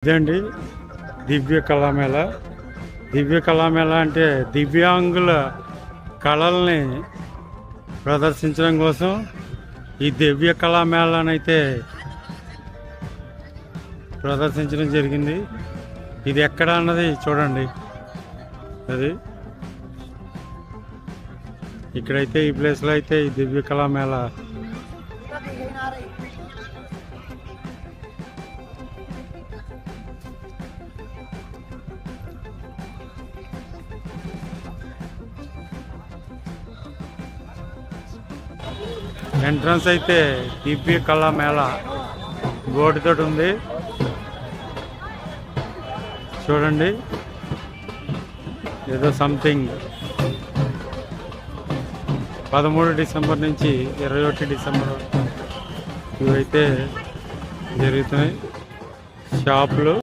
ఇదండి దివ్య కళామేళ. దివ్య కళామేళ అంటే దివ్యాంగుల కళల్ని ప్రదర్శించడం కోసం ఈ దివ్య కళామేళనైతే ప్రదర్శించడం జరిగింది. ఇది ఎక్కడ అన్నది చూడండి. అది ఇక్కడైతే ఈ ప్లేస్లో అయితే ఈ దివ్య కళామేళ ఎంట్రన్స్ అయితే దివ్య కళామేళ బోర్డుతో ఉంది చూడండి. ఏదో సంథింగ్ 13 డిసెంబర్ నుంచి 21 డిసెంబర్ ఇవైతే జరుగుతున్నాయి షాపులు.